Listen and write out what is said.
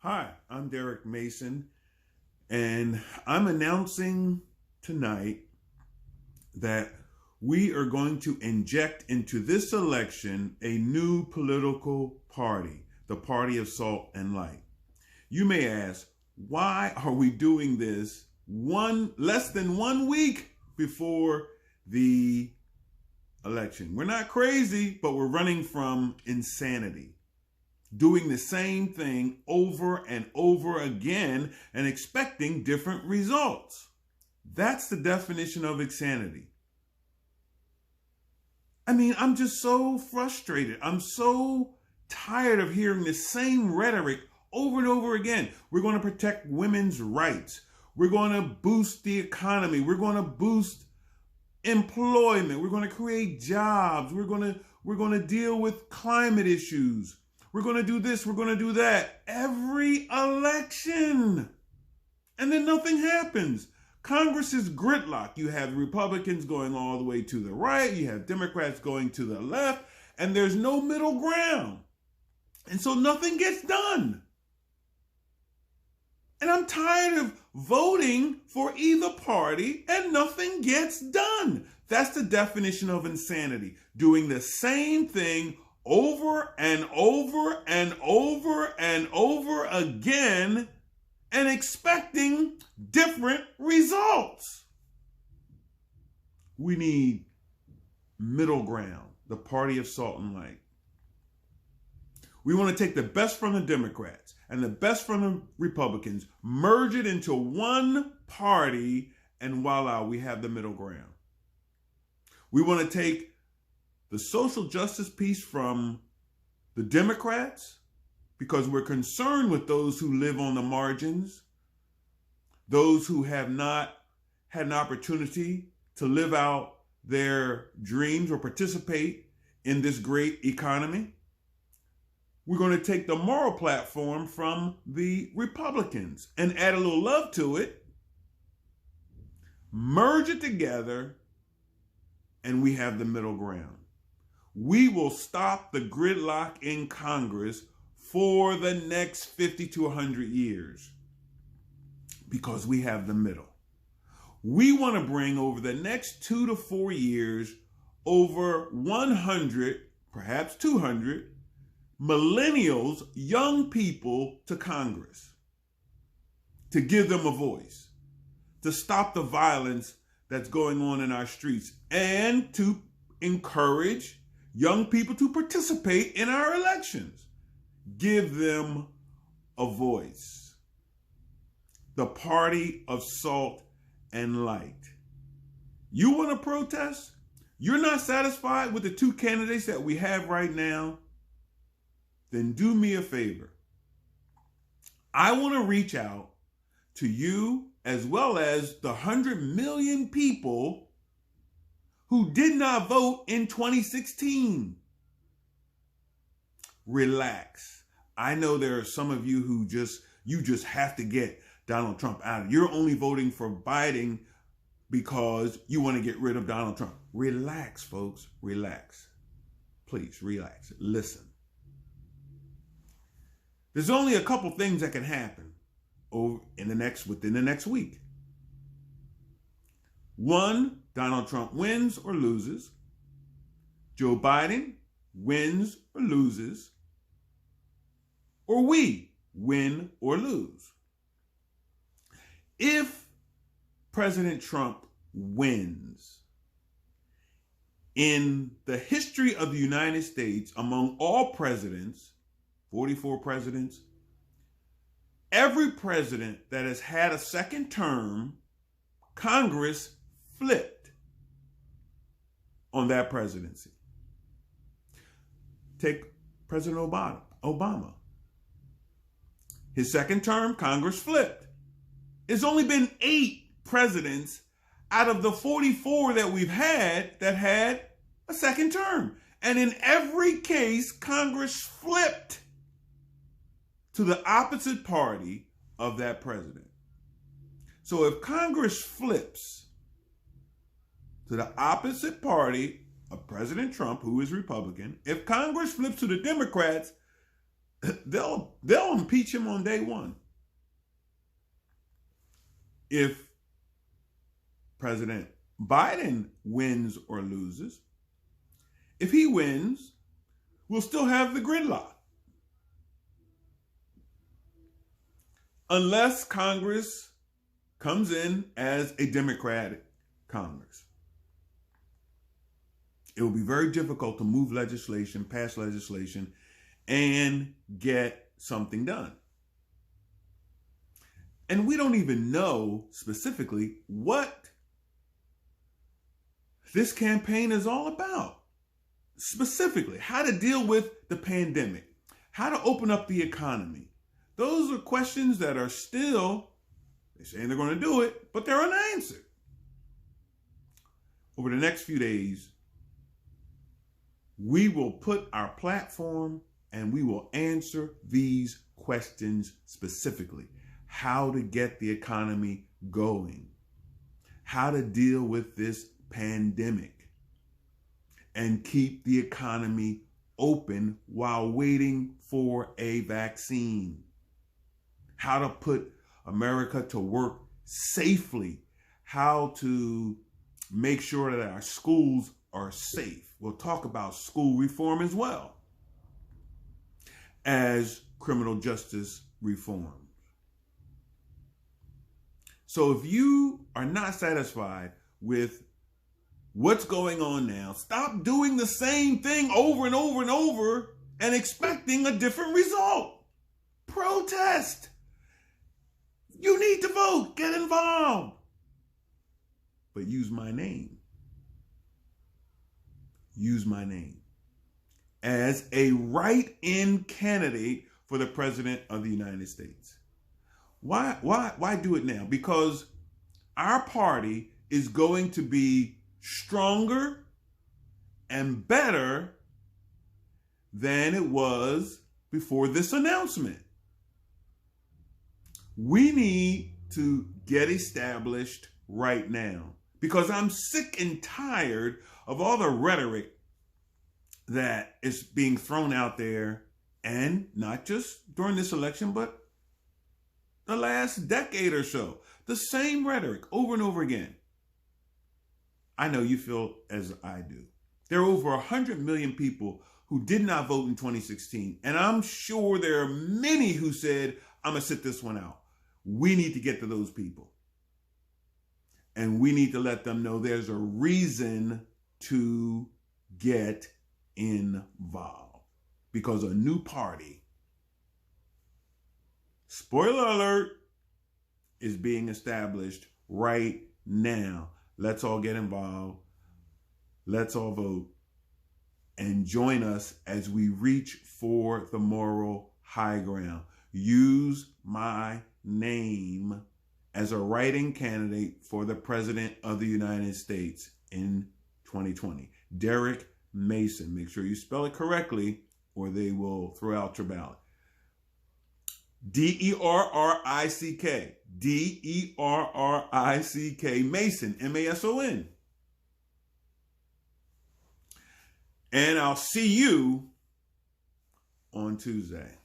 Hi, I'm Derek Mason, and I'm announcing tonight that we are going to inject into this election a new political party, the Party of Salt and Light. You may ask, why are we doing this less than 1 week before the election? We're not crazy, but we're running from insanity. Doing the same thing over and over again and expecting different results. That's the definition of insanity. I mean, I'm just so frustrated. I'm so tired of hearing the same rhetoric over and over again. We're going to protect women's rights. We're going to boost the economy. We're going to boost employment. We're going to create jobs. We're going to deal with climate issues. We're going to do this, we're going to do that. Every election. And then nothing happens. Congress is gridlock. You have Republicans going all the way to the right. You have Democrats going to the left. And there's no middle ground. And so nothing gets done. And I'm tired of voting for either party and nothing gets done. That's the definition of insanity. Doing the same thing over and over and over and over again and expecting different results. We need middle ground, the Party of Salt and Light. We want to take the best from the Democrats and the best from the Republicans, merge it into one party, and voila, we have the middle ground. We want to take the social justice piece from the Democrats, because we're concerned with those who live on the margins, those who have not had an opportunity to live out their dreams or participate in this great economy. We're going to take the moral platform from the Republicans and add a little love to it, merge it together, and we have the middle ground. We will stop the gridlock in Congress for the next 50 to 100 years because we have the middle. We want to bring over the next 2 to 4 years over 100, perhaps 200 millennials, young people to Congress, to give them a voice, to stop the violence that's going on in our streets, and to encourage young people to participate in our elections. Give them a voice. The Party of Salt and Light. You want to protest? You're not satisfied with the two candidates that we have right now? Then do me a favor. I want to reach out to you as well as the 100 million people who did not vote in 2016. Relax. I know there are some of you who you just have to get Donald Trump out. You're only voting for Biden because you want to get rid of Donald Trump. Relax, folks. Relax. Please relax. Listen. There's only a couple things that can happen within the next week. One, Donald Trump wins or loses. Joe Biden wins or loses. Or we win or lose. If President Trump wins, in the history of the United States, among all presidents, 44 presidents, every president that has had a second term, Congress flipped on that presidency. Take President Obama. His second term, Congress flipped. It's only been 8 presidents out of the 44 that we've had that had a second term. And in every case, Congress flipped to the opposite party of that president. So if Congress flips to the opposite party of President Trump, who is Republican, if Congress flips to the Democrats, they'll impeach him on day one. If President Biden wins or loses, if he wins, we'll still have the gridlock. Unless Congress comes in as a Democratic Congress. It will be very difficult to move legislation, pass legislation, and get something done. And we don't even know specifically what this campaign is all about. Specifically, how to deal with the pandemic, how to open up the economy. Those are questions that are still, they're saying they're going to do it, but they're unanswered. Over the next few days, we will put our platform and we will answer these questions specifically. How to get the economy going, how to deal with this pandemic and keep the economy open while waiting for a vaccine, how to put America to work safely, how to make sure that our schools are safe. We'll talk about school reform as well as criminal justice reform. So if you are not satisfied with what's going on now, stop doing the same thing over and over and over and expecting a different result. Protest. You need to vote. Get involved. But use my name. Use my name as a write-in candidate for the President of the United States. Why do it now? Because our party is going to be stronger and better than it was before this announcement. We need to get established right now because I'm sick and tired of all the rhetoric that is being thrown out there, and not just during this election, but the last decade or so. The same rhetoric over and over again. I know you feel as I do. There are over 100 million people who did not vote in 2016, and I'm sure there are many who said, I'm going to sit this one out. We need to get to those people. And we need to let them know there's a reason to get involved. Because a new party, spoiler alert, is being established right now. Let's all get involved. Let's all vote. And join us as we reach for the moral high ground. Use my name as a write-in candidate for the President of the United States in 2020. Derek Mason. Make sure you spell it correctly or they will throw out your ballot. D-E-R-R-I-C-K. D-E-R-R-I-C-K. Mason. M-A-S-O-N. And I'll see you on Tuesday.